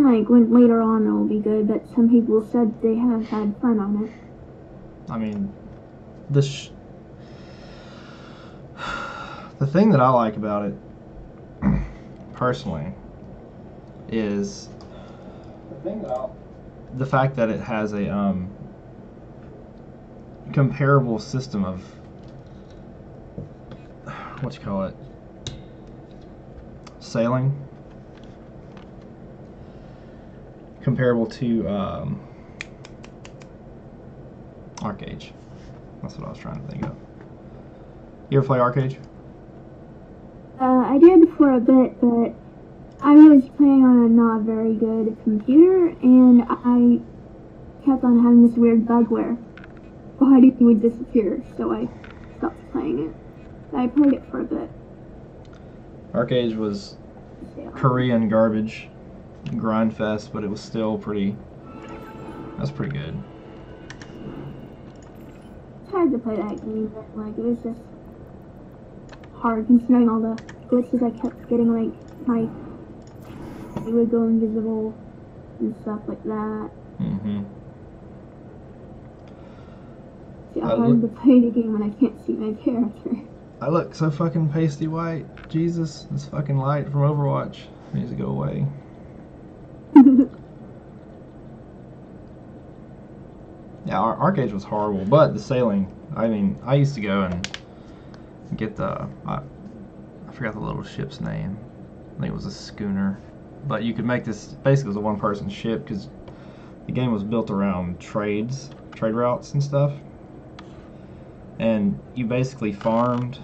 mean, like, when later on it'll be good, but some people said they have had fun on it. I mean, the thing that I like about it, personally, is the fact that it has a comparable system of what you call it, sailing, comparable to Arcade. That's what I was trying to think of. You ever play Arcade? I did for a bit, but I was playing on a not very good computer, and I kept on having this weird bug where body would disappear, so I stopped playing it. I played it for a bit. Arcade was Korean garbage, grind fest, but it was still pretty. That's pretty good. I tried to play that game, but like it was just hard considering all the glitches I kept getting. Like it would go invisible and stuff like that. Mm-hmm. It's hard to play the game when I can't see my character. I look so fucking pasty white. Jesus, this fucking light from Overwatch needs to go away. Yeah, Arcade was horrible, but the sailing, I mean, I used to go and get I forgot the little ship's name. I think it was a schooner. But you could make this, basically it was a one-person ship, because the game was built around trade routes and stuff. And you basically farmed,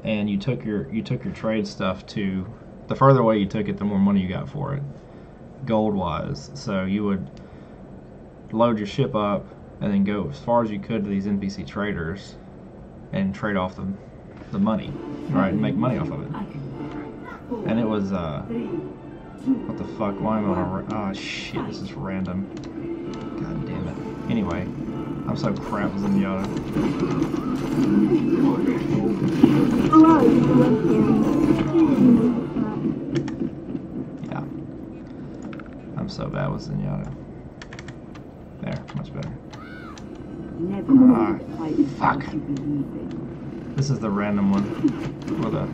and you took your trade stuff to, the further away you took it, the more money you got for it, gold-wise. So you would load your ship up and then go as far as you could to these NPC traders and trade off the money, right, and make money off of it. And it was what the fuck? Why am I on a? Oh shit! This is random. God damn it. Anyway, I'm so crap with Zenyatta. Yeah, I'm so bad with Zenyatta. There, much better. Fuck. This is the random one. Or the.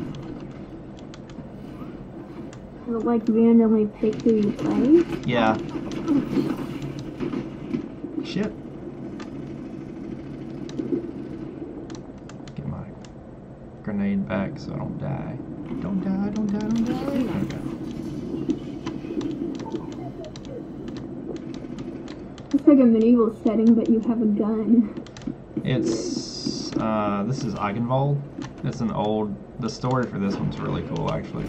Will it, like, randomly pick who you play? Yeah. Shit. Get my grenade back so I don't die. Don't die, don't die, don't die. Okay. It's like a medieval setting, but you have a gun. It's, this is Eigenwald. It's an old, the story for this one's really cool, actually.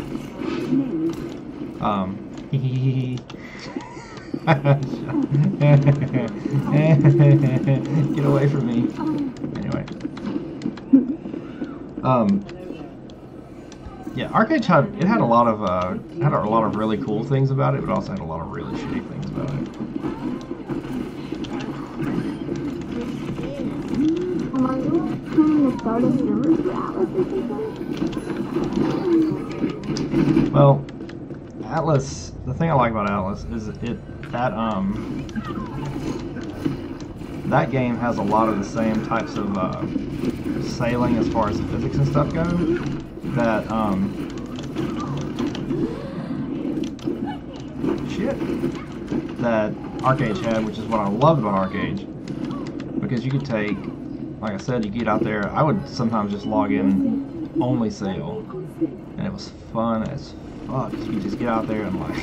Get away from me. Anyway. Yeah, Arcade had a lot of really cool things about it, but also had a lot of really shitty things about it. Are you trying to start a server for Atlas or something? Well, Atlas, the thing I like about Atlas is that game has a lot of the same types of sailing as far as the physics and stuff go that that Arcade had, which is what I loved about Arcade, because you could take, like I said, you get out there. I would sometimes just log in and only sail, and it was fun as fuck. You could just get out there and like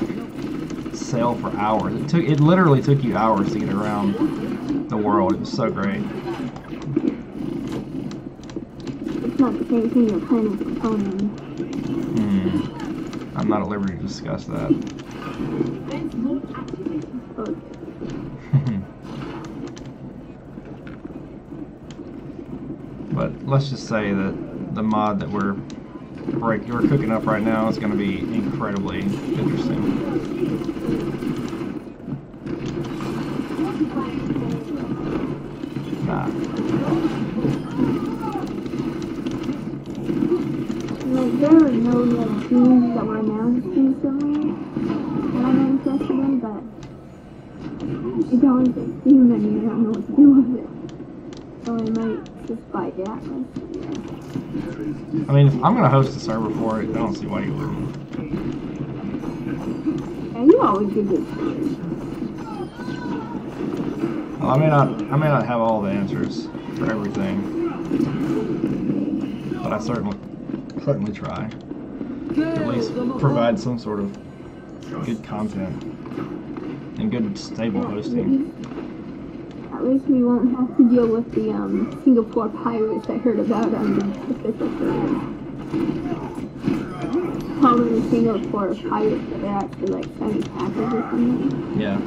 sail for hours. It literally took you hours to get around the world. It was so great. It's not the same thing you're playing with components. I'm not at liberty to discuss that. But let's just say that the mod that we're cooking up right now is going to be incredibly interesting. Nah. Like, there are no teams that were announced recently that I'm interested in. It's always like too many, I don't know what to do with it. So I might just buy the Atlas. I mean, if I'm gonna host a server for it, I don't see why you wouldn't. Yeah, you always do good stories. Well, I may not have all the answers for everything, but I certainly try to at least provide some sort of good content and good stable hosting. At least we won't have to deal with the Singapore pirates I heard about on the official server. Probably the Singapore pirates that are actually like sending packages or something. Yeah.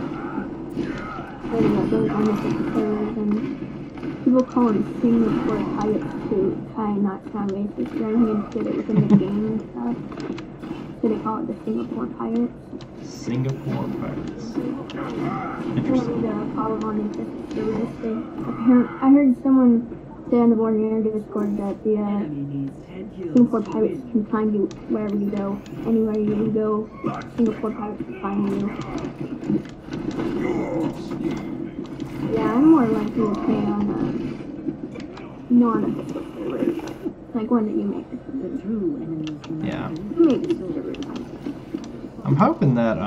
Heard about those on the official servers, and people call them Singapore pirates to try and not sound racist or anything and fit it within the game and stuff. So they call it the Singapore pirates. Singapore pirates. Interesting. Interesting. I heard someone say on the board in your Discord that the Singapore pirates can find you wherever you go. Anywhere you go, Singapore pirates can find you. Yeah, I'm more likely to play on non-official servers, like one that you make. Yeah. You make the servers. I'm hoping that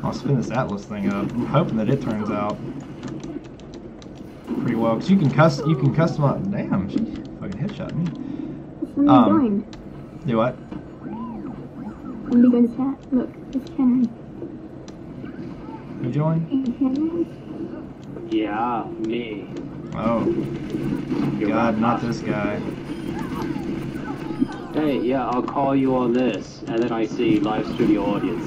I'll spin this Atlas thing up. I'm hoping that it turns out pretty well, because you can customize. Damn, she fucking headshot me. Joined. Do what? I'm gonna go to chat. Look, it's Henry. Who joined? Henry? Yeah, me. Oh, God, not this guy. Hey, yeah, I'll call you on this, and then I see live studio audience.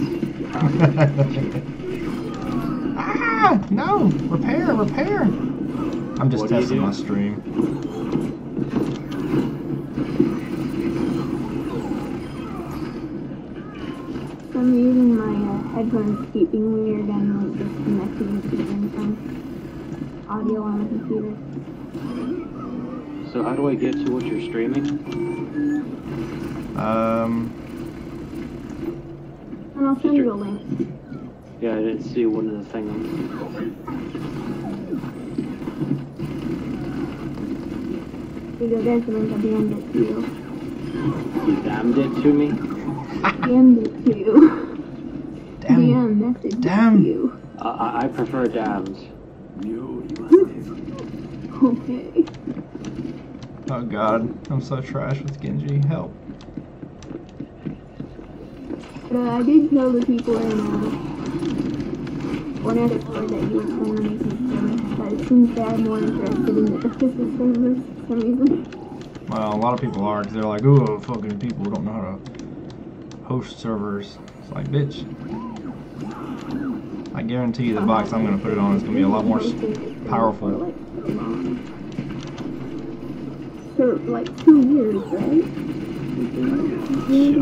Ah, no! Repair! I'm just What do you testing do? my stream. For some reason, my headphones keep being weird and like disconnecting from audio on the computer. So how do I get to what you're streaming? And I'll send you a link. Yeah, I didn't see one of the things. There you go, there's the link. I DM'd it to you. You damned it to me? DM'd it to you. DM message to you. I prefer dams. Okay. Oh God, I'm so trash with Genji. Help. But I did tell the people in one other Discord that you were planning on making servers, but it seems they are more interested in the official servers for some reason. Well, a lot of people are, because they're like, oh, fucking people don't know how to host servers. It's like, bitch. I guarantee you the box I'm going to put it on is going to be a lot more powerful. For like 2 years, right? Shit,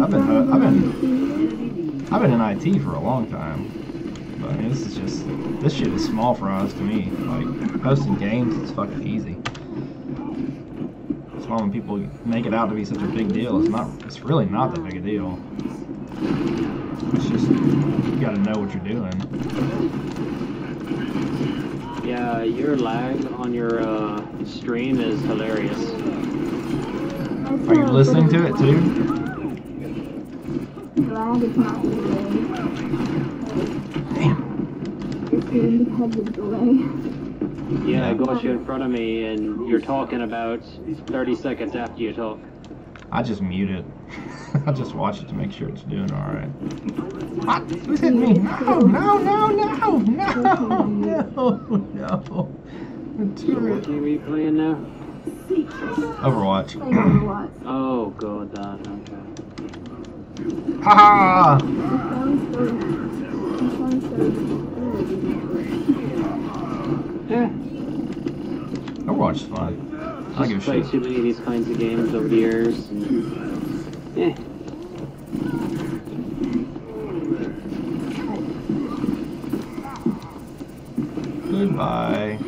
I've been in IT for a long time. But I mean, this shit is small fries to me. Like, hosting games is fucking easy. That's why when people make it out to be such a big deal, it's really not that big a deal. It's just, you gotta know what you're doing. Yeah, your lag on your stream is hilarious. Are you listening to it too? Lag is not delay. Damn. It's because of delay. Yeah, it goes you in front of me, and you're talking about 30 seconds after you talk. I just mute it. I just watch it to make sure it's doing alright. What? Who's hitting me? No! The turret. What game are you playing now? Overwatch. Oh, god, that, okay. Ha! Yeah. Overwatch is fun. I don't give a Played shit. too many of these kinds of games over the years. And, yeah. Goodbye.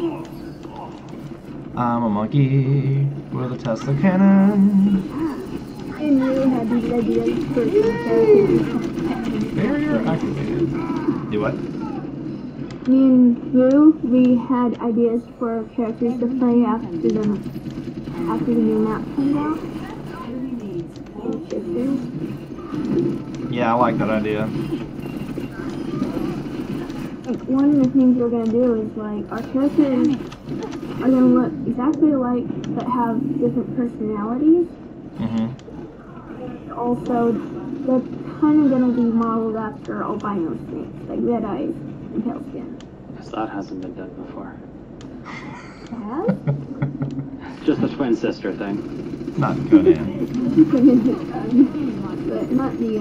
I'm a monkey with a Tesla cannon. I'm really happy that I did Barrier activated. Do what? me and Boo, we had ideas for characters to play after the new map comes out. And shifters. Yeah, I like that idea. Like, one of the things we're gonna do is like our characters are gonna look exactly alike but have different personalities. Mm-hmm. Also, they're kind of gonna be modeled after albino snakes, like red eyes and pale skin. Because that hasn't been done before. Yeah? Just the twin sister thing. Not Conan. But not the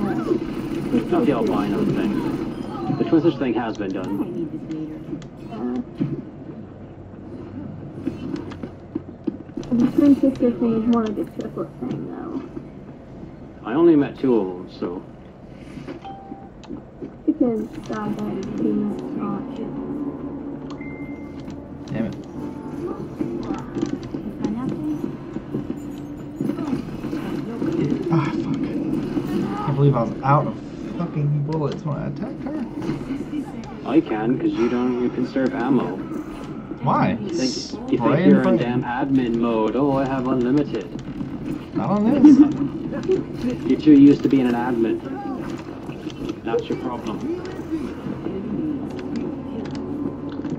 Not the albino thing. The twin sister thing has been done. The twin sister thing is more like a triplet thing, though. I only met 2 of them, so. Because God, that pretty much not. Damn it. Ah, fuck. I can't believe I was out of fucking bullets when I attacked her. I can, because you conserve ammo. Why? You think you're in damn admin mode. Oh, I have unlimited. Not on this. You're too used to being an admin. That's your problem.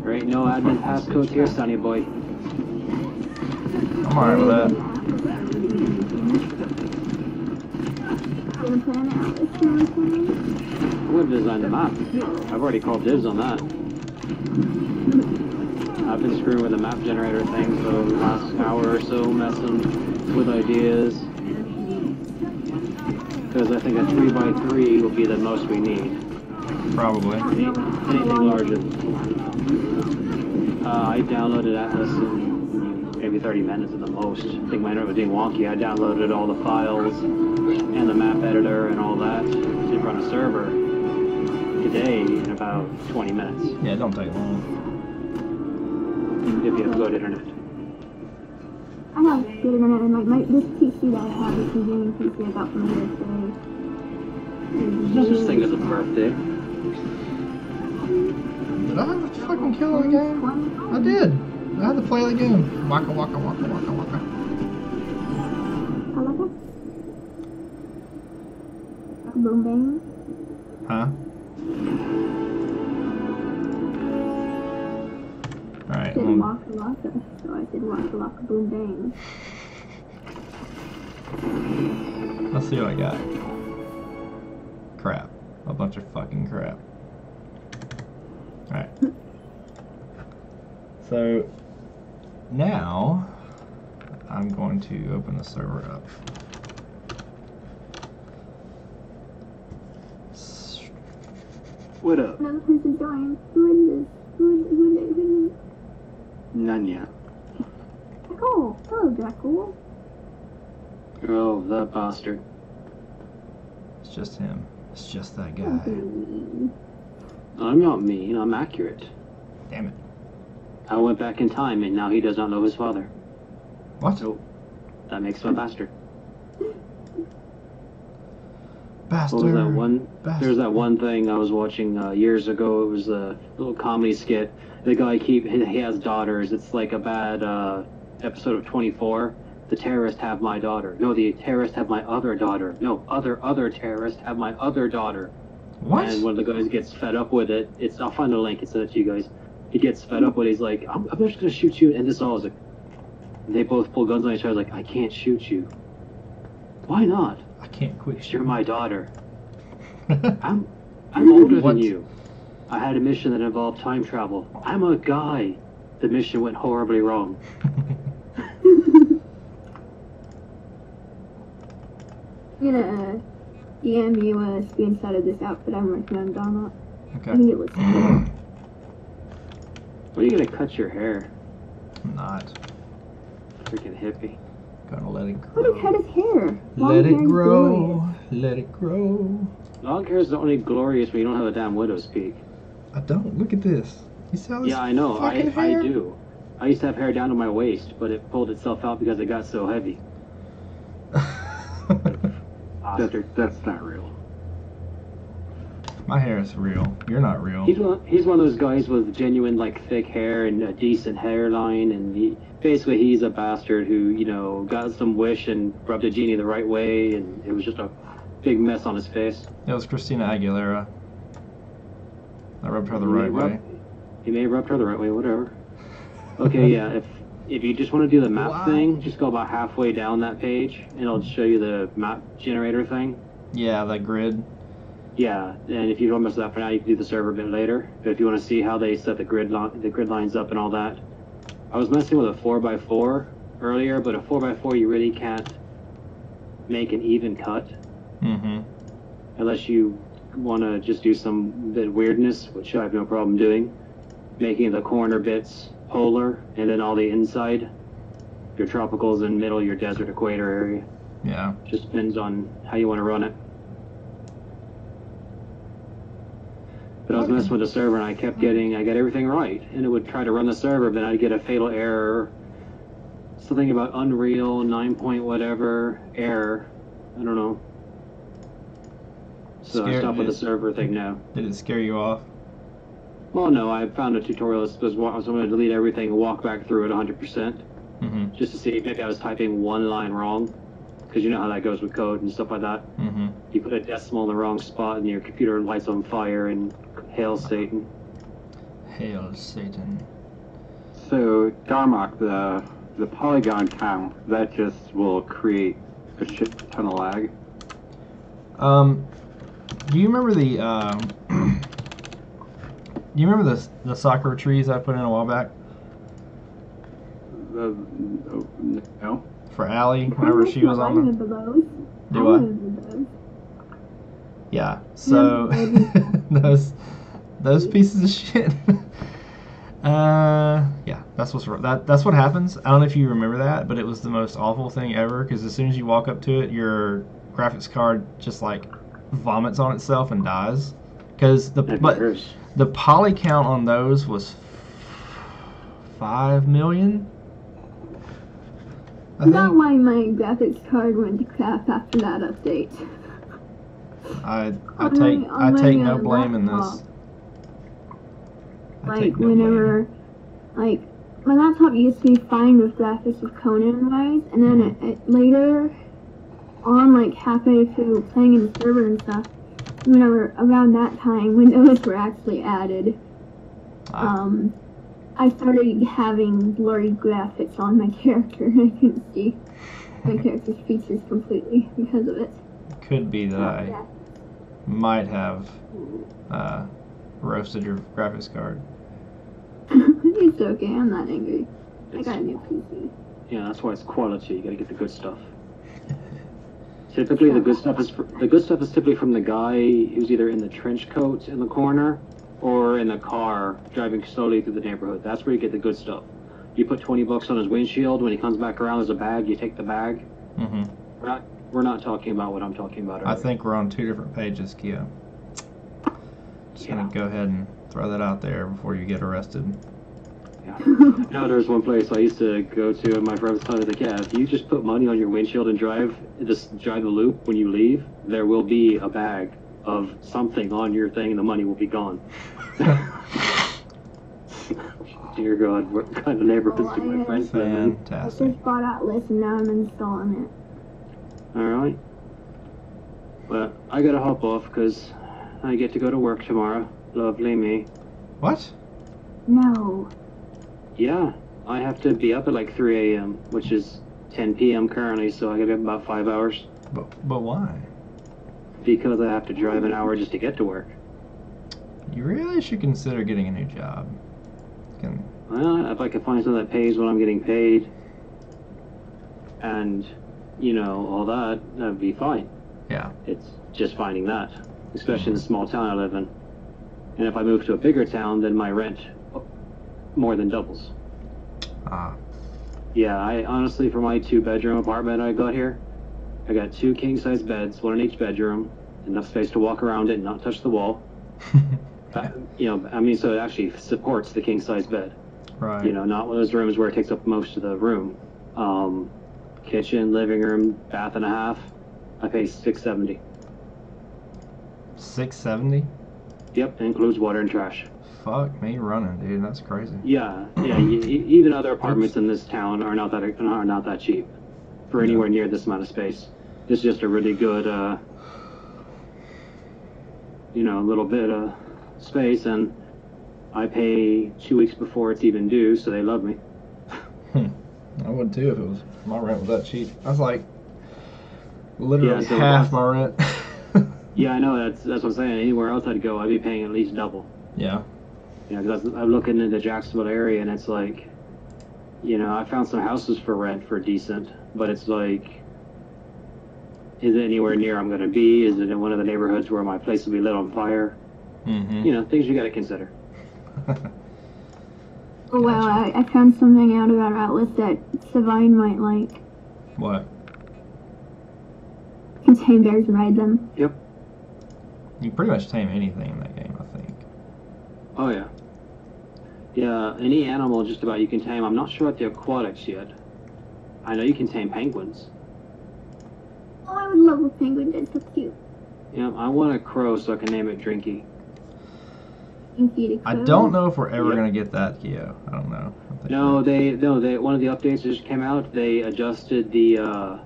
There ain't no admin passcodes here, sonny boy. I'm alright with that. I would have designed the map. I've already called dibs on that. I've been screwing with the map generator thing for the last hour or so, messing with ideas. Because I think a 3x3 will be the most we need. Probably. Anything larger. I downloaded Atlas in maybe 30 minutes at the most. I think my internet was being wonky. I downloaded all the files and the map editor and all that to run a server today in about 20 minutes. Yeah, it don't take long. If you have good internet. I have good internet, and like this PC that I have is the gaming PC I got from the There's such thing as a birthday. Did I have a fucking kill in the game? I did. I had to play the game. Waka waka waka waka waka. Boom bang. Huh? Alright. I said waka waka, so I said waka waka boom bang. Let's see what I got. Crap. A bunch of fucking crap. Alright. So, now, I'm going to open the server up. What up? Another person joined. Who is this? Who is Nanya. Draco. Hello, Draco. Oh, that bastard. It's just him. It's just that guy. I'm not mean, I'm accurate. Damn it. I went back in time and now he does not know his father. What? So, that makes him a bastard. Bastard. What was that one? Bastard. There's that one thing I was watching years ago. It was a little comedy skit. The guy he has daughters. It's like a bad episode of 24. The terrorists have my daughter. No, the terrorists have my other daughter. No, other terrorists have my other daughter. What? And when the guy gets fed up with it, I'll find the link. It's send it to you guys. He gets fed up with it. He's like, I'm just gonna shoot you. And this all is like, they both pull guns on each other. Like, I can't shoot you. Why not? I can't quit. You're my daughter. I'm older What? than you. I had a mission that involved time travel. I'm a guy. The mission went horribly wrong. I'm gonna DM you a screenshot of this outfit I'm working on, Darmok. Okay. I think it looks cool. When are you gonna cut your hair? I'm not. Freaking hippie. Gonna let it Who grow. did cut his hair? Long Let hair it is grow. glorious. Let it grow. Long hair is only glorious when you don't have a damn widow's peak. I don't. Look at this. You see how this Yeah, I know. fucking I hair? do. I used to have hair down to my waist, but it pulled itself out because it got so heavy. Bastard. That's not real. My hair is real. You're not real. He's one of those guys with genuine like thick hair and a decent hairline, and basically he's a bastard who got some wish and rubbed a genie the right way, and it was just a big mess on his face. It was Christina Aguilera. I rubbed her the right way. He may have rubbed her the right way, whatever. Okay, yeah, if you just want to do the map thing, just go about halfway down that page, and it'll show you the map generator thing. Yeah, that grid. Yeah, and if you don't mess with that for now, you can do the server a bit later. But if you want to see how they set the grid lines up and all that, I was messing with a 4x4 earlier, but a 4x4 you really can't make an even cut. Mm-hmm. Unless you want to just do some bit of weirdness, which I have no problem doing, making the corner bits polar, and then all the inside, your tropicals and middle, your desert equator area. Yeah. Just depends on how you want to run it. But I was messing with the server, and I got everything right, and it would try to run the server, but I'd get a fatal error, something about Unreal 9 point whatever error. I don't know. So I stopped with the server thing now. Did it scare you off? Well, no, I found a tutorial that says I was going to delete everything and walk back through it 100%, just to see if maybe I was typing one line wrong, because you know how that goes with code and stuff like that. You put a decimal in the wrong spot, and your computer lights on fire, and hail Satan. Hail Satan. So, Darmok, the polygon count, that just will create a shit ton of lag. Do you remember the the Sakura trees I put in a while back? No. For Allie, whenever she was on them. Do I? Yeah. So those pieces of shit. Yeah, that's what happens. I don't know if you remember that, but it was the most awful thing ever, because as soon as you walk up to it, your graphics card just like vomits on itself and dies. Because the poly count on those was 5 million. Not why my graphics card went to crap after that update. I take no blame in this. Like whenever, like my laptop used to be fine with graphics with Conan wise, and then it later on, like halfway through playing in the server and stuff, whenever around that time Windows were actually added, I started having blurry graphics on my character. I couldn't see my character's features completely because of it. Could be that I might have roasted your graphics card. It's okay, I'm not angry. I got a new PC. Yeah, that's why it's quality. You gotta get the good stuff. Typically, the good stuff is typically from the guy who's either in the trench coat in the corner or in the car driving slowly through the neighborhood. That's where you get the good stuff. You put $20 on his windshield. When he comes back around, there's a bag. You take the bag. We're not talking about what I'm talking about. I think we're on 2 different pages, Kia. Just gonna go ahead and throw that out there before you get arrested. Yeah. No, there's one place I used to go to, and my friend was telling me, like, yeah, if you just put money on your windshield and drive the loop when you leave, there will be a bag of something on your thing, and the money will be gone. Dear God, what kind of neighborhoods do my friends live in? Fantastic. I just bought Atlas and now I'm installing it. Alright. But I gotta hop off because I get to go to work tomorrow. Lovely me. What? No. Yeah, I have to be up at like 3 a.m., which is 10 p.m. currently, so I gotta be up about 5 hours. But why? Because I have to drive an hour just to get to work. You really should consider getting a new job. Well, if I could find something that pays what I'm getting paid, and, all that, that'd be fine. Yeah. It's just finding that, especially in the small town I live in. And if I move to a bigger town, then my rent more than doubles. Yeah, I honestly, for my 2-bedroom apartment I got here, I got 2 king-size beds, 1 in each bedroom, enough space to walk around it and not touch the wall. So it actually supports the king-size bed. Right. Not one of those rooms where it takes up most of the room. Kitchen, living room, bath and a half. I pay $670. $670? Yep, it includes water and trash. Fuck me running, dude. That's crazy. Yeah, yeah. Even other apartments in this town are not that cheap for anywhere near this amount of space. It's just a really good, little bit of space, and I pay 2 weeks before it's even due, so they love me. I would too if it was my rent was that cheap. I was like literally Yeah, so half my rent. Yeah, I know. That's what I'm saying. Anywhere else I'd go, I'd be paying at least double. Yeah. Yeah, because I'm looking into the Jacksonville area, and it's like, I found some houses for rent for decent, but it's like, is it anywhere near I'm going to be? Is it in one of the neighborhoods where my place will be lit on fire? Mm-hmm. Things you got to consider. Oh wow, I found something out about Atlas that Savine might like. What? You can tame bears and ride them. Yep. You can pretty much tame anything in that game, I think. Oh, yeah. Yeah, any animal just about you can tame. I'm not sure about the aquatics yet. I know you can tame penguins. Oh, I would love a penguin. That's so cute. Yeah, I want a crow so I can name it Drinky. You can feed a I crow. don't know if we're ever Yep. gonna get that, Keo. I don't know. I think No, they one of the updates that just came out. They adjusted the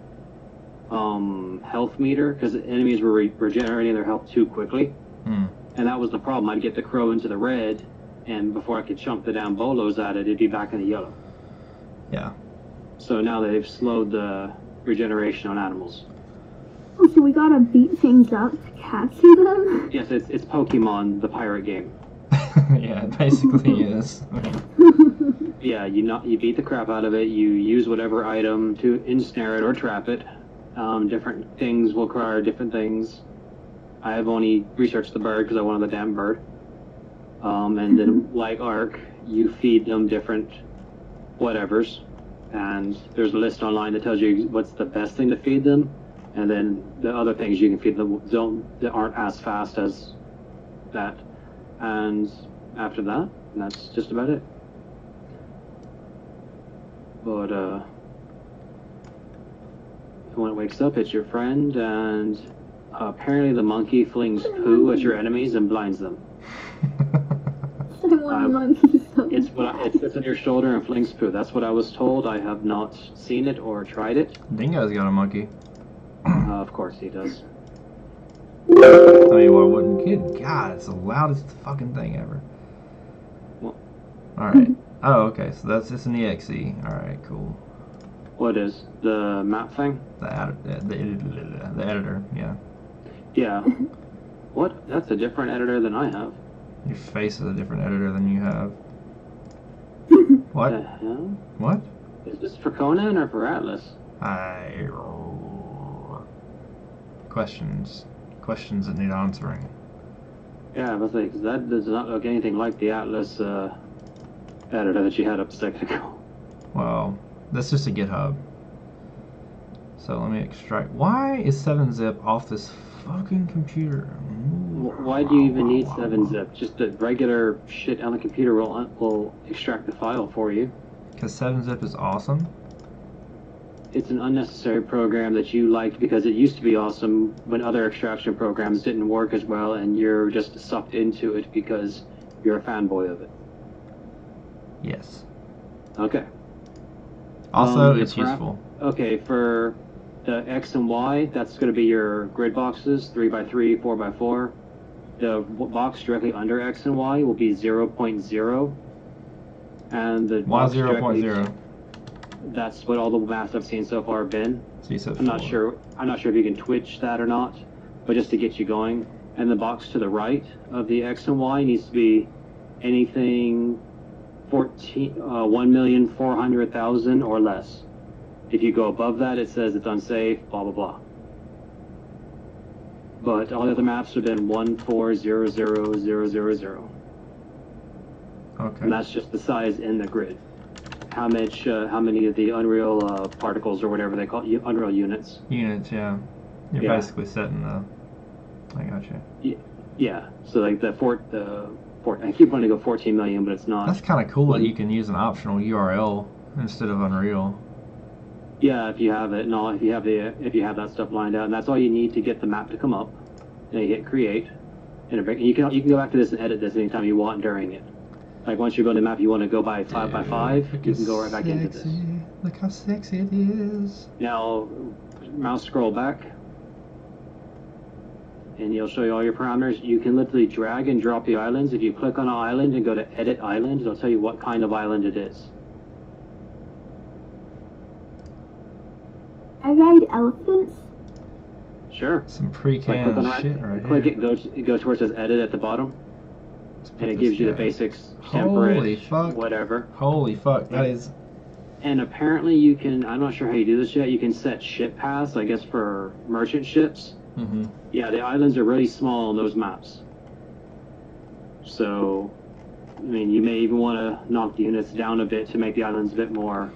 health meter because enemies were regenerating their health too quickly, and that was the problem. I'd get the crow into the red, and before I could chump the damn bolos at it, it'd be back in the yellow. Yeah. So now they've slowed the regeneration on animals. Oh, so we gotta beat things up to capture them? Yes, it's Pokemon, the pirate game. Yeah, it basically is. Yeah, you beat the crap out of it. You use whatever item to ensnare it or trap it. Different things will require different things. I have only researched the bird because I wanted the damn bird. And then, like Ark, you feed them different whatevers, and there's a list online that tells you what's the best thing to feed them, and then the other things you can feed them that aren't as fast as that. And after that, that's just about it. But when it wakes up, it's your friend, and apparently the monkey flings poo at your enemies and blinds them. I want a monkey so It sits on your shoulder and flings poo. That's what I was told. I have not seen it or tried it. Dingo's got a monkey. Of course he does. I mean, why wouldn't kid? God, it's the loudest fucking thing ever. Well- Alright. Oh, okay, so that's just an EXE. Alright, cool. What is the map thing? The editor, yeah. Yeah. What? That's a different editor than I have. Your face is a different editor than you have. What? The hell? What? Is this for Conan or for Atlas? Questions that need answering. Yeah, I was like, that does not look anything like the Atlas editor that you had up a second ago. Well, that's just a GitHub. So let me extract. Why is 7-zip off this fucking computer? Why do you even need 7-zip? Just the regular shit on the computer will extract the file for you. Because 7-zip is awesome. It's an unnecessary program that you liked because it used to be awesome when other extraction programs didn't work as well, and you're just sucked into it because you're a fanboy of it. Yes. Okay. Also, it's useful. Okay, for the X and Y, that's going to be your grid boxes, 3x3, 4x4. The box directly under X and Y will be 0.0. And the Why box 0.0? That's what all the maps I've seen so far have been. So you said I'm not 4. sure. I'm not sure if you can twitch that or not, but just to get you going. And the box to the right of the X and Y needs to be anything 1,400,000 or less. If you go above that, it says it's unsafe. Blah blah blah. But all the other maps have been 1,400,000. Okay. And that's just the size in the grid. How many of the Unreal particles or whatever they call it, Unreal units. Units, yeah. You're Yeah. basically setting the. I gotcha. Yeah. So like I keep wanting to go 14 million, but it's not. That's kind of cool that you can use an optional URL instead of Unreal. Yeah, if you have it, no, if you have that stuff lined out, and that's all you need to get the map to come up. And you hit create, You can go back to this and edit this anytime you want during it. Like once you build a map, you want to go by 5x5, you can go right back into this. Look how sexy it is. Now, mouse scroll back, and it'll show you all your parameters. You can literally drag and drop the islands. If you click on an island and go to Edit Island, it'll tell you what kind of island it is. I've had elephants. Sure. Some pre-canned shit right click here. it goes where it says Edit at the bottom, and it gives you the basics, Holy temperate, fuck. whatever. Holy fuck, that is... And apparently you can, I'm not sure how you do this yet, you can set ship paths, I guess, for merchant ships. Mm-hmm. Yeah, the islands are really small on those maps. So, I mean, you may even want to knock the units down a bit to make the islands a bit more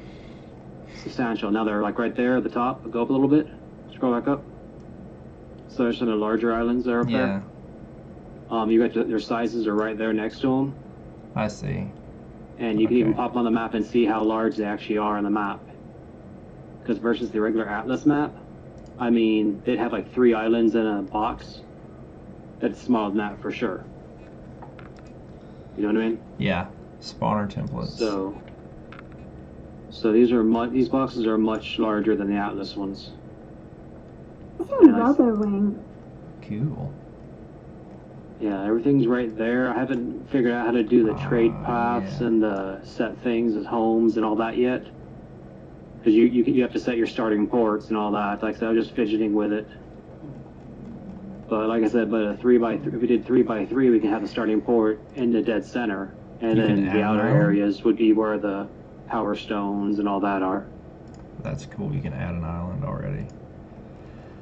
substantial. Now they're like right there at the top. Go up a little bit. Scroll back up. So there's some of the larger islands that are up Yeah, there. You got their sizes are right there next to them. I see. And you can even Okay. pop on the map and see how large they actually are on the map. Because versus the regular Atlas map, I mean, they'd have like 3 islands in a box. That's smaller than that for sure. You know what I mean? Yeah, spawner templates. So these boxes are much larger than the Atlas ones. It's a Yeah, rubber ring. Cool. Yeah, everything's right there. I haven't figured out how to do the trade paths yeah. and the set things as homes and all that yet. Because you have to set your starting ports and all that. Like I said, I was just fidgeting with it. But like I said, but a 3x3, if we did 3x3, we can have the starting port in the dead center, and You can then add the outer them? areas would be where the power stones and all that are. That's cool. You can add an island already.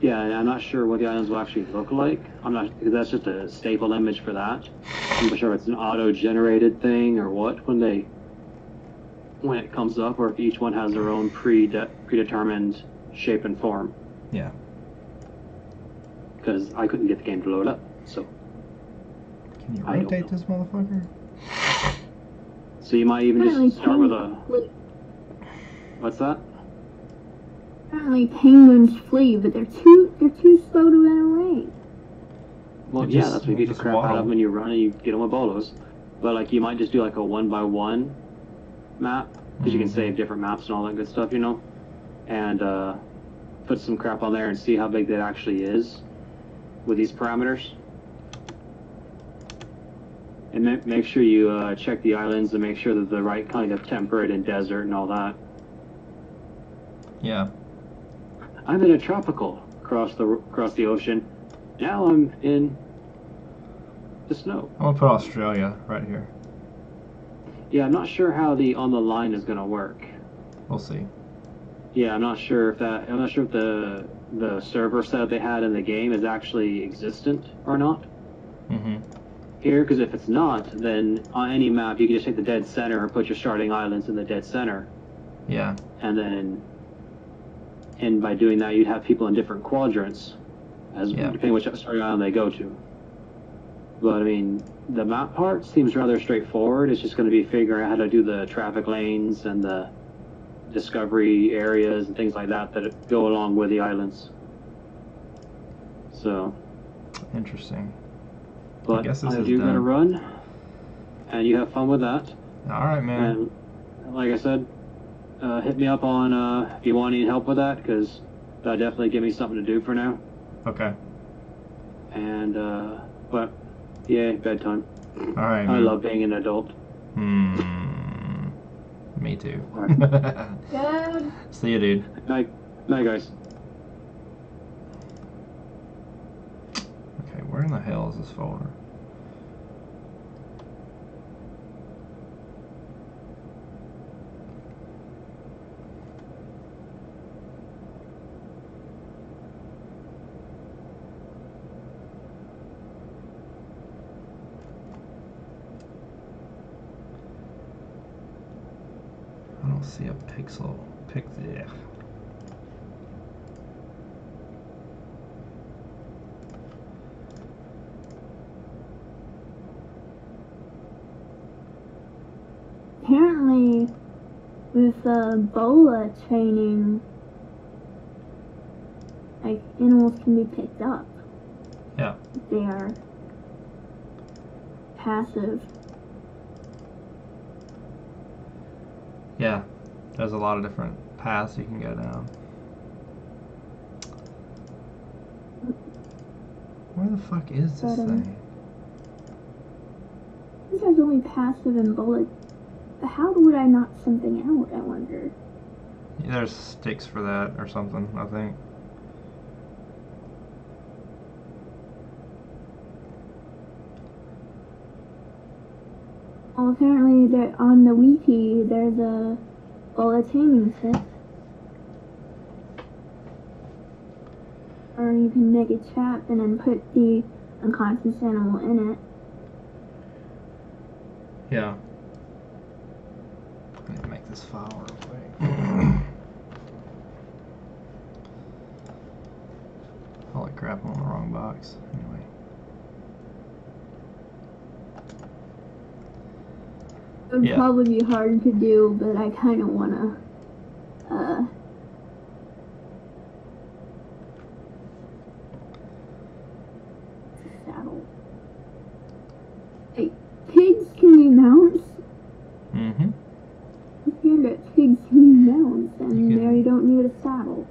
Yeah, and I'm not sure what the islands will actually look like. I'm not, because that's just a staple image for that. I'm not sure if it's an auto-generated thing or what when it comes up, or if each one has their own predetermined shape and form. Yeah. Because I couldn't get the game to load up, so. Can you I don't rotate know. this motherfucker? So you might even Apparently just start with a. penguins What's that? apparently penguins flee, but they're too slow to run away. Well, It yeah, just- that's when you beat the just crap out of waddle. them when you run and you get them with bolos. But like you might just do like a 1x1 map, because you can Mhm. save different maps and all that good stuff, you know, and put some crap on there and see how big that actually is with these parameters. And make sure you check the islands and make sure that the right kind of temperate and desert and all that. Yeah. I'm in a tropical across the ocean. Now I'm in the snow. I'm gonna put Australia right here. Yeah, I'm not sure how the on the line is gonna work. We'll see. Yeah, I'm not sure if the server setup they had in the game is actually existent or not Mm-hmm. here. Because if it's not, then on any map you can just take the dead center and put your starting islands in the dead center, Yeah. and by doing that you'd have people in different quadrants, Yeah. depending which starting island they go to. But I mean, the map part seems rather straightforward. It's just going to be figuring out how to do the traffic lanes and the discovery areas and things like that that go along with the islands. So, Interesting. but guess this I is do gotta done. run, and you have fun with that. All right, man. And like I said, hit me up on if you want any help with that, because that'll definitely give me something to do for now. Okay. And but yeah, bedtime. All right, I man. love being an adult. Me too. All Good. See you, dude. Night, guys. Okay, where in the hell is this folder? I don't see a pixel. Yeah. Apparently, with Ebola training, like animals can be picked up. Yeah. If they are passive. Yeah, there's a lot of different paths you can go down. Where the fuck is this thing? This has only passive and bullet. How would I knock something out, I wonder? Yeah, there's sticks for that or something, I think. Well, apparently on the wiki there's a bullet taming tip. Or you can make a trap and then put the unconscious animal in it. Yeah. I need to make this file real quick. Holy crap, I'm on the wrong box. Anyway. It would Yeah. probably be hard to do, but I kind of want to, saddle. Hey, pigs can be mounts. Mm-hmm. I hear that pigs can be mounts, and You can- there you don't need a saddle.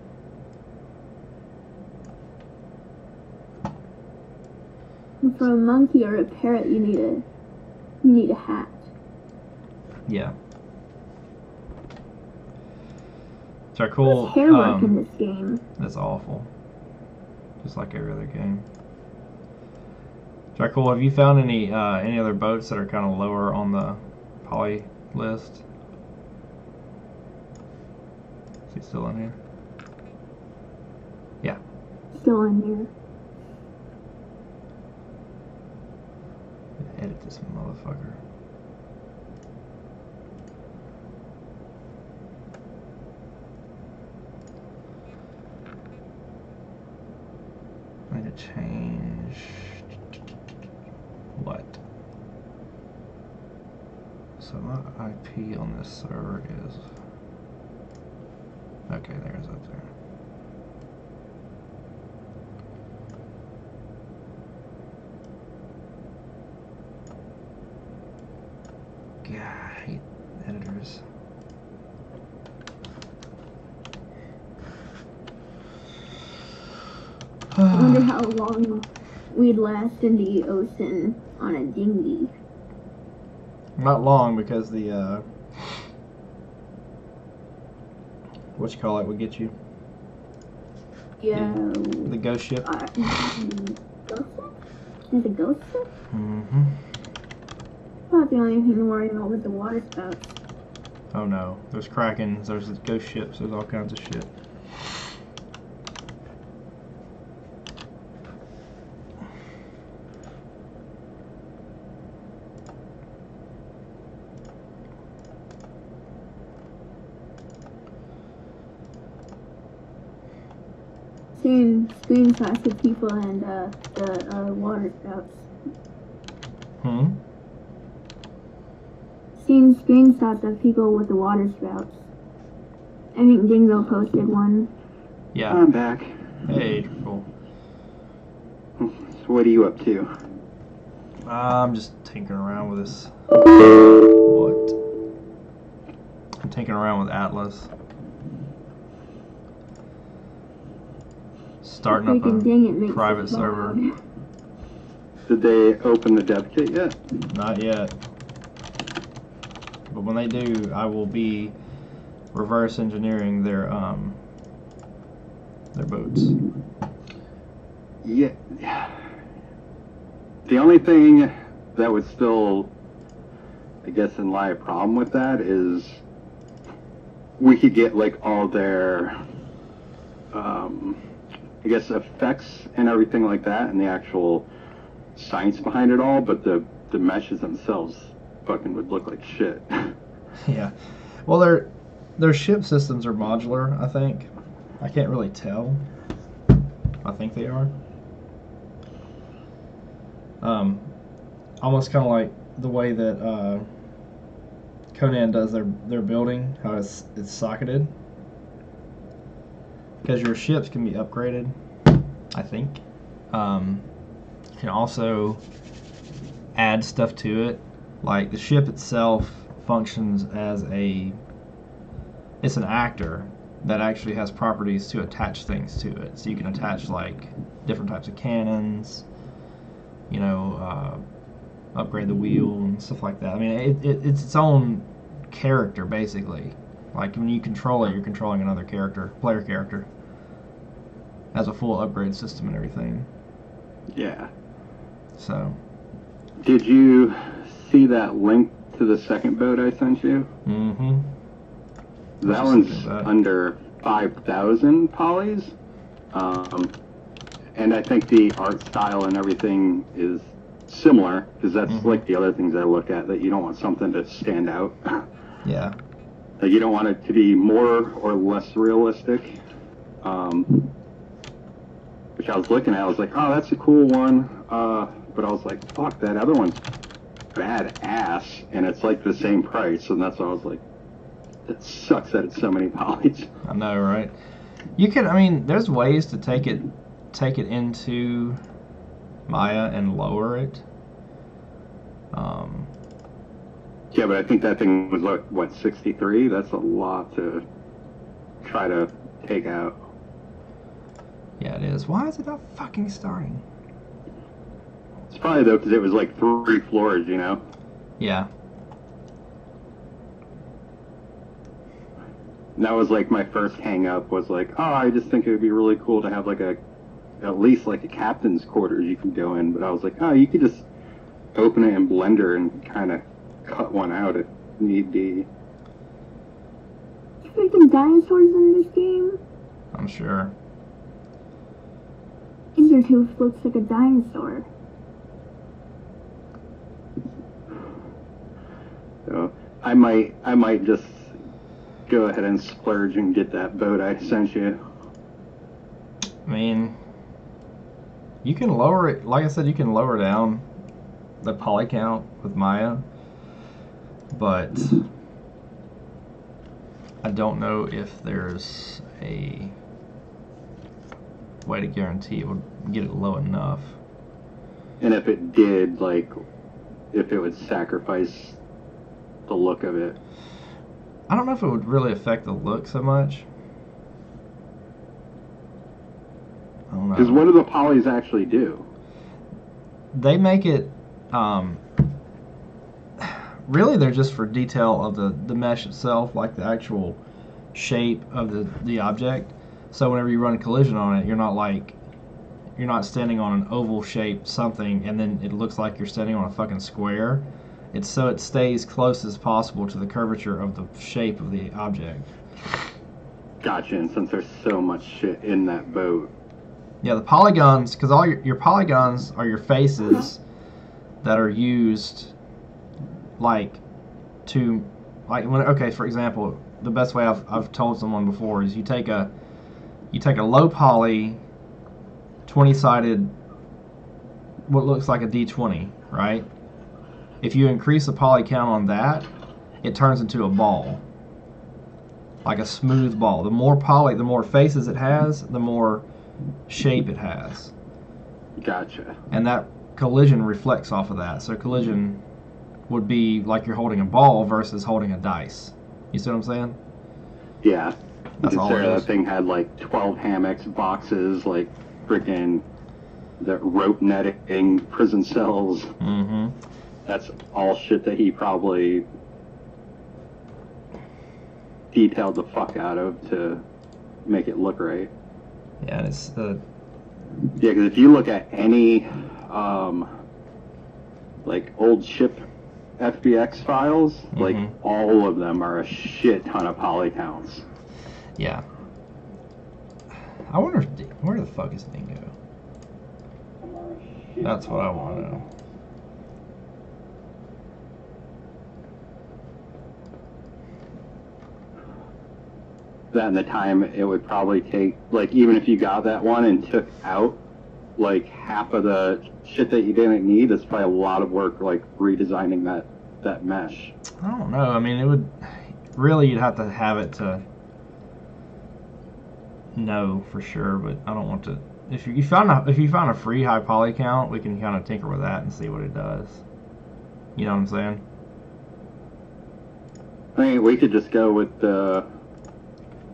And for a monkey or a parrot, you need a hat. Yeah. So cool. There's hair work in this game. That's awful. Just like every other game. Charcoal, have you found any other boats that are kind of lower on the poly list? Is he still in here? Yeah. Still in here. Edit this motherfucker. I need to change what? So my IP on this server is okay. There's up there. God, I hate editors. I wonder how long we'd last in the ocean on a dinghy. Not long, because the what you call it would get you. Yeah. The ghost ship. Ghost ship? Is it ghost ship? Mm-hmm. Not the only thing to worry about with the water spouts. Oh no, there's krakens, there's ghost ships, there's all kinds of shit. Seeing screenshots of people and the water spouts. Hmm? Seen screenshots of people with the water spouts. I think Dingo posted one. Yeah. I'm back. Hey, cool. So what are you up to? I'm just tinkering around with this. What? I'm tinkering around with Atlas. Starting up Freaking dang, it makes a private it so server. loud. Did they open the dev kit yet? Not yet. But when they do, I will be reverse engineering their boats. Yeah. The only thing that would still, I guess, lie a problem with that is we could get like all their, I guess, effects and everything like that, and the actual science behind it all, but the meshes themselves fucking would look like shit. Yeah. Well, their ship systems are modular, I think. I can't really tell. I think they are. Almost kind of like the way that Conan does their building, how it's socketed. Because your ships can be upgraded, I think. You can also add stuff to it. Like the ship itself functions as it's an actor that actually has properties to attach things to it. So you can attach like different types of cannons, upgrade the wheel and stuff like that. I mean, it's its own character basically. Like when you control it, you're controlling another player character. Has a full upgrade system and everything. Yeah. So. Did you see that link to the second boat I sent you? Mm-hmm. That one's under 5,000 polys. And I think the art style and everything is similar, because that's like the other things I look at, that you don't want something to stand out. Yeah. Like you don't want it to be more or less realistic. Which I was looking at, I was like, oh, that's a cool one. But I was like, fuck, that other one's badass, and it's like the same price, and that's why I was like, it sucks that it's so many polys. I know, right? You can, I mean, there's ways to take it into Maya and lower it. Yeah, but I think that thing was what 63? That's a lot to try to take out. Yeah, it is. Why is it not fucking starting? It's probably though because it was like 3 floors, Yeah. And that was like my first hang up was like, oh, I just think it would be really cool to have like at least like a captain's quarters you can go in. But I was like, oh, you could just open it in Blender and kind of cut one out if need be. Freaking dinosaurs in this game? I'm sure. Tooth looks like a dinosaur. So I might just go ahead and splurge and get that boat I sent you. I mean, you can lower it. Like I said, you can lower down the poly count with Maya, but I don't know if there's a way to guarantee it would get it low enough. And if it did, like, if it would sacrifice the look of it. I don't know if it would really affect the look so much. I don't know. Because what do the polys actually do? They make it, really they're just for detail of the mesh itself, like the actual shape of the object. So whenever you run a collision on it, you're not standing on an oval shaped something and then it looks like you're standing on a fucking square. It's so it stays close as possible to the curvature of the shape of the object. Gotcha, and since there's so much shit in that boat. Yeah, the polygons, because all your polygons are your faces that are used, like, okay, for example, the best way I've told someone before is you take a low poly, 20-sided, what looks like a D20, right? If you increase the poly count on that, it turns into a ball, like a smooth ball. The more poly, the more faces it has, the more shape it has. Gotcha. And that collision reflects off of that. So collision would be like you're holding a ball versus holding a dice. You see what I'm saying? Yeah. That's all it That is. thing had like 12 hammocks, boxes, like freaking the rope netting, prison cells. Mm-hmm. That's all shit that he probably detailed the fuck out of to make it look right. Yeah, and it's Yeah, because if you look at any like old ship FBX files, like all of them are a shit ton of poly counts. yeah. I wonder where the fuck is Dingo? That's what I want to know. That and the time it would probably take, like, even if you got that one and took out like half of the shit that you didn't need, it's probably a lot of work, like redesigning that mesh. I don't know. I mean, it would really, you'd have to have it to know for sure, but I don't want to. If you found a free high poly count, we can kind of tinker with that and see what it does. You know what I'm saying? I mean, we could just go with the.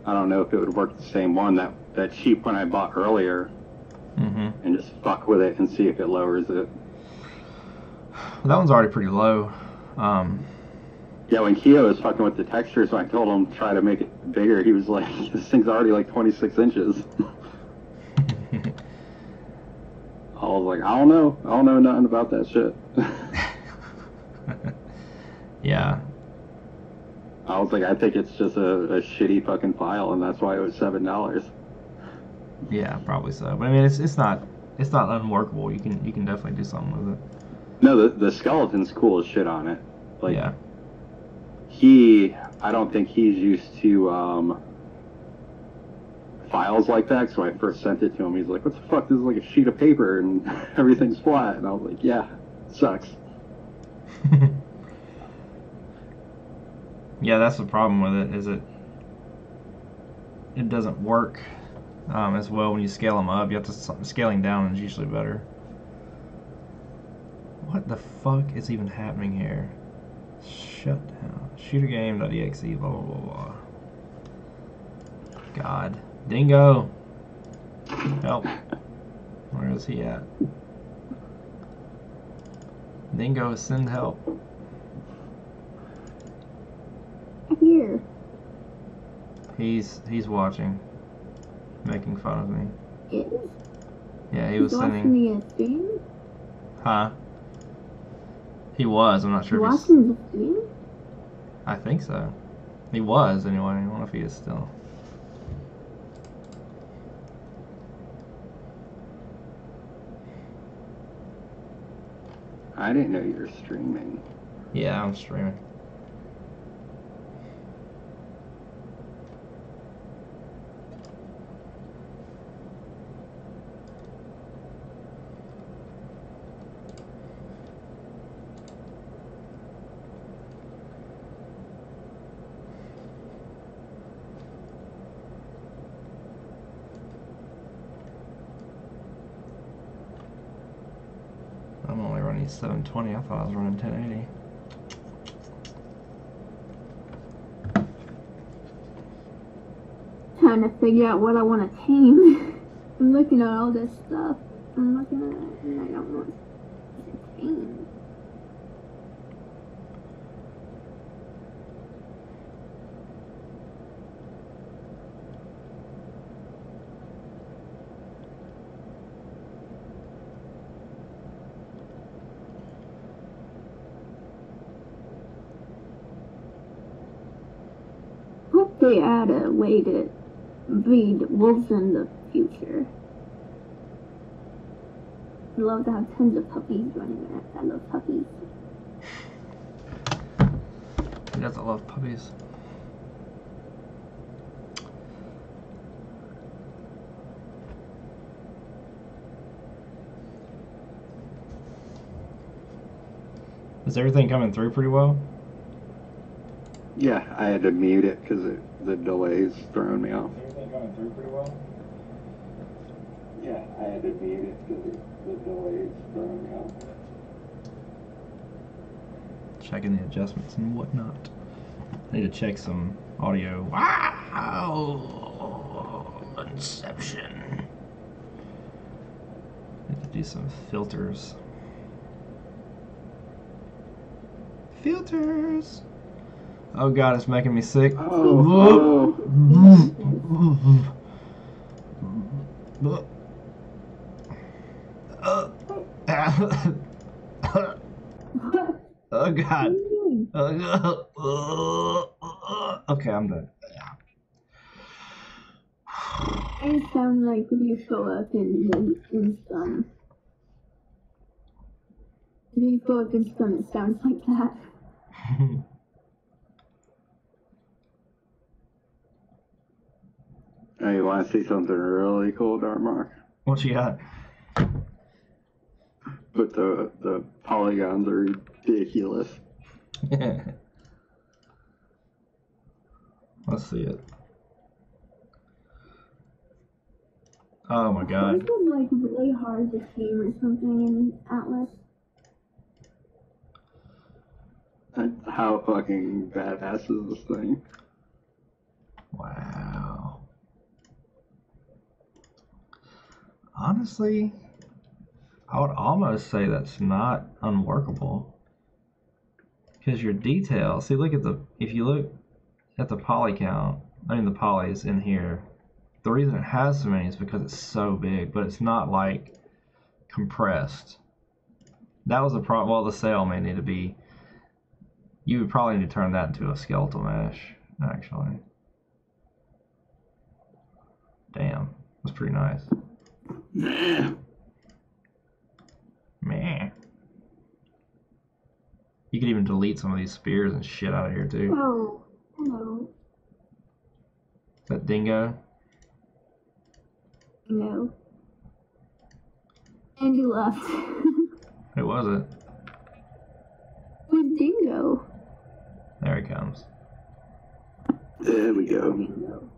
I don't know if it would work the same one that cheap one I bought earlier, and just fuck with it and see if it lowers it. Well, that one's already pretty low. Yeah, when Keo was fucking with the textures, when I told him to try to make it bigger, he was like, "This thing's already like 26 inches." I was like, I don't know nothing about that shit. Yeah. I was like, I think it's just a shitty fucking file, and that's why it was $7. Yeah, probably so. But I mean, it's not unworkable. You can definitely do something with it. No, the skeleton's cool as shit on it. Like, Yeah. I don't think he's used to files like that. So when I first sent it to him, he's like, "What the fuck? This is like a sheet of paper and everything's flat." And I was like, "Yeah, it sucks." Yeah, that's the problem with it. Is it doesn't work as well when you scale them up. You have to scaling down is usually better. What the fuck is even happening here? Shut down. Shootergame.exe, blah, blah, blah, blah. God. Dingo! Help. Where is he at? Dingo, send help. Here. He's watching. Making fun of me. Is? Yeah, he was He's sending... watching the stream? Huh? He was. I'm not sure if he's... Watching the stream? I think so. He was, anyway. I don't know if he is still. I didn't know you were streaming. Yeah, I'm streaming. I'm only running 720. I thought I was running 1080. Trying to figure out what I want to tame. I'm looking at all this stuff. I'm looking at it and I don't know what to tame. Hope they add a way to breed wolves in the future. I'd love to have tons of puppies running around. I love puppies. Who doesn't love puppies? Is everything coming through pretty well? Yeah, I had to mute it because the delay's throwing me off. Everything coming through pretty well? Yeah, I had to mute it because the delay's throwing me off. Checking the adjustments and whatnot. I need to check some audio. Wow! Inception. Need to do some filters. Filters! Oh god, it's making me sick. Oh. Oh god. Okay, I'm done. I sound like when you go up in sun. When you go up in sun, it sounds like that. Hey, you want to see something really cool, Darmok? What you got? But the polygons are ridiculous. Let's see it. Oh my god. This is like really hard to tame or something in Atlas. How fucking badass is this thing? Wow. Honestly, I would almost say that's not unworkable. Because your detail, see, look at if you look at the poly count, I mean the polys in here, the reason it has so many is because it's so big, but it's not like compressed. That was a problem. Well, the sail may need to be, you would probably need to turn that into a skeletal mesh, actually. Damn, that's pretty nice. Meh. You could even delete some of these spears and shit out of here too. Oh, hello. Is that Dingo? No. And you left. Who was it? With Dingo. There he comes. There we go. Dingo.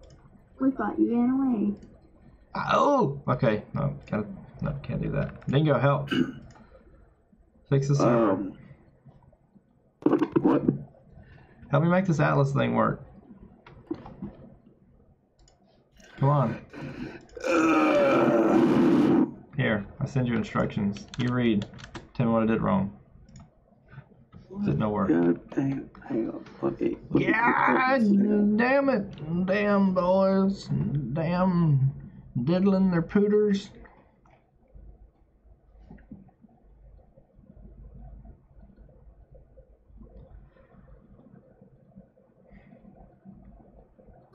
We thought you ran away. Oh! Okay, no, can't do that. Dingo, help. Fix this server. What? Help me make this Atlas thing work. Come on. Here, I send you instructions. You read. Tell me what I did wrong. Did no work. God dang, hang on. Okay. God damn it. Damn boys. Damn diddling their pooters.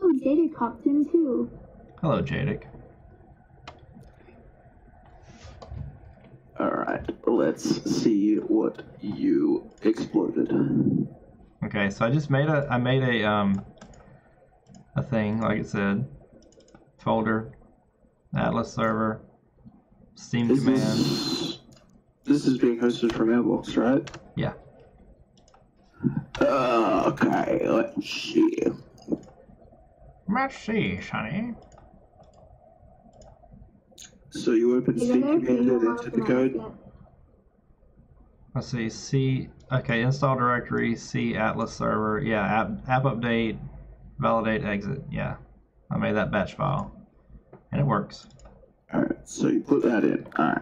Oh, Jada hopped in too. Hello, Jadic. Alright, let's see what you exploded. Okay, so I made a thing, like it said. Folder, Atlas server, Steam command. This is being hosted from Mailbox, right? Yeah. Okay, let's see. Let's see, Sonny. So you open Steam command and enter the code? Let's see, okay, install directory, C Atlas server, yeah, app update, validate, exit, yeah. I made that batch file. And it works. Alright, so you put that in. Alright.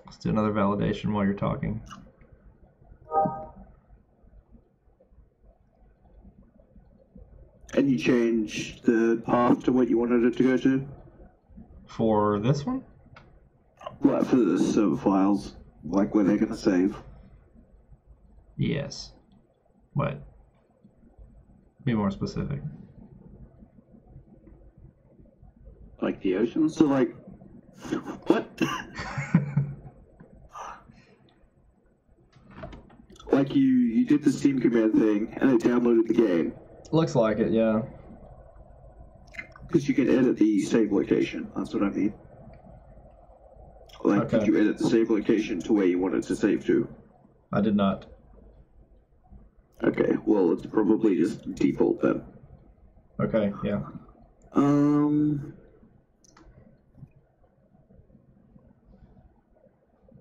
Let's do another validation while you're talking. And you change the path to what you wanted it to go to? For this one? Like for the server files, like where they're gonna save. Yes. What? Be more specific. Like the ocean? So like, what? Like you did the Steam command thing and it downloaded the game. Looks like it, yeah. Because you can edit the save location, that's what I mean. Like, Okay. did you edit the save location to where you want it to save to? I did not. Okay, well, it's probably just default then. Okay, yeah.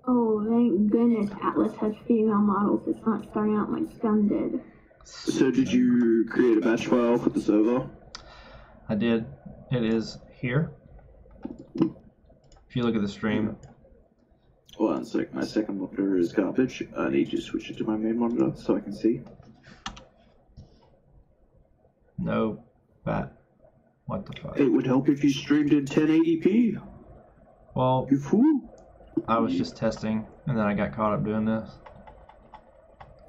Oh, thank goodness Atlas has female models. It's not starting out like Scum did. So did you create a batch file for the server? I did. It is here. If you look at the stream. One sec, my second monitor is garbage. I need to switch it to my main monitor so I can see. No. Bat. What the fuck? It would help if you streamed in 1080p. Well, You fool. I was just testing, and then I got caught up doing this.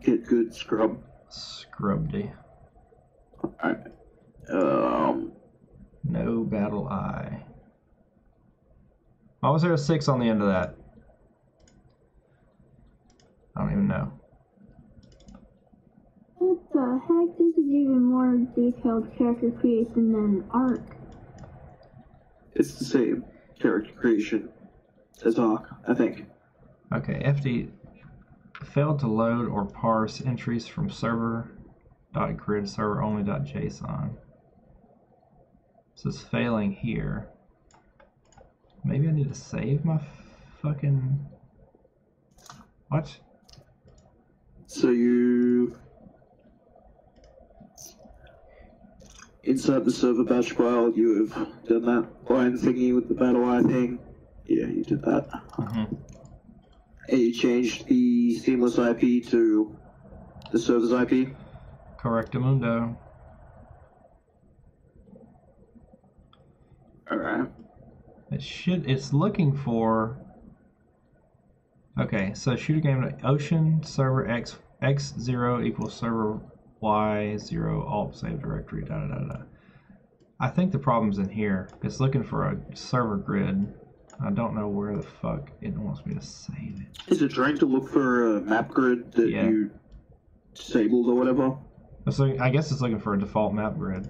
Get good, scrub. Scrubdy. Alright. No battle eye. Why was there a 6 on the end of that? I don't even know. What the heck? This is even more detailed character creation than Arc. It's the same character creation as Ark, I think. Okay, FD failed to load or parse entries from server.grid server only.json. So it's failing here. Maybe I need to save my fucking... What? So you inside the server bash file, you have done that line thingy with the battle eye thing. Yeah, you did that. Mm-hmm. And you changed the seamless IP to the server's IP. Correctamundo. Alright. It's looking for. Okay, so shooter game ocean server x0 equals server y0 alt save directory da da da da. I think the problem's in here. It's looking for a server grid. I don't know where the fuck it wants me to save it. Is it trying to look for a map grid that you disabled or whatever? So I guess it's looking for a default map grid.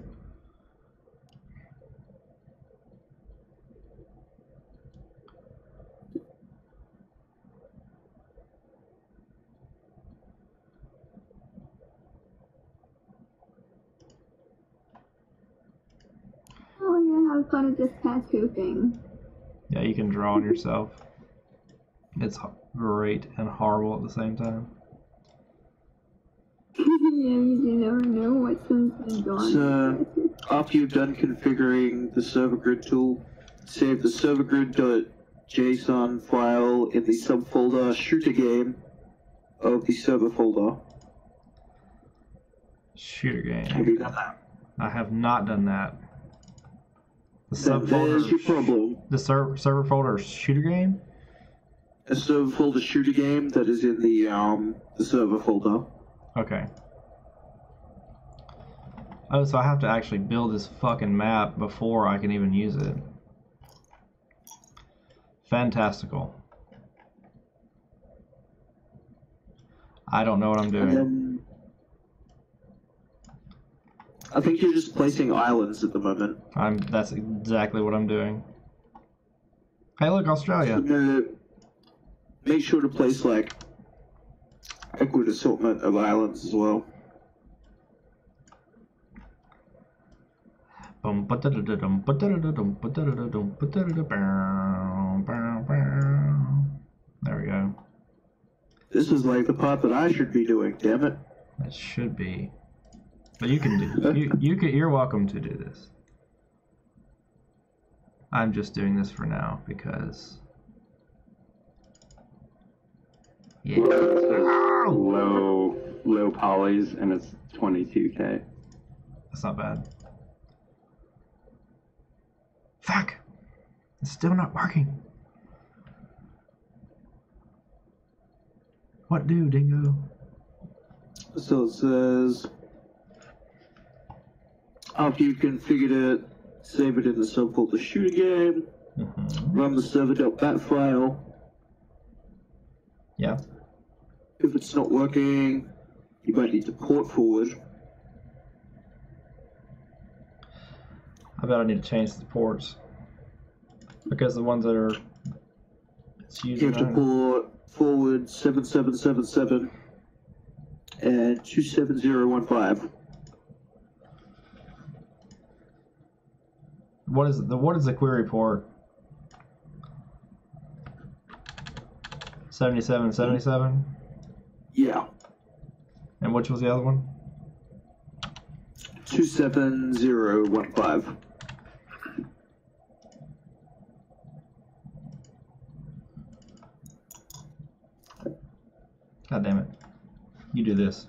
Oh, I'm gonna have fun with this tattoo thing. Yeah, you can draw on yourself. It's great and horrible at the same time. Yeah, you never know what someone's been drawing. So, after you've done configuring the server grid tool, save the server grid.json file in the subfolder shooter game of the server folder. Shooter Have game. you done that? I have not done that. The Then there's your subfolder. problem. The server folder shooter game. A server folder shooter game that is in the server folder. Okay. Oh, so I have to actually build this fucking map before I can even use it. Fantastical. I don't know what I'm doing. I think you're just placing islands at the moment. That's exactly what I'm doing. Hey, look, Australia. Make sure to place like a good assortment of islands as well. There we go. This is like the part that I should be doing, damn it. It should be. But you can do. You're welcome to do this. I'm just doing this for now because. Yeah. Low polys, and it's 22K. That's not bad. Fuck! It's still not working. What do, Dingo? So it says, after you've configured it, save it in the subfolder shooter game, run the server.bat file. Yeah. If it's not working, you might need to port forward. I bet I need to change the ports. Because the ones that are... It's You using have to port forward 7777 and 27015. What is the query port? 7777? Yeah, And which was the other one? 27015. God damn it. You do this.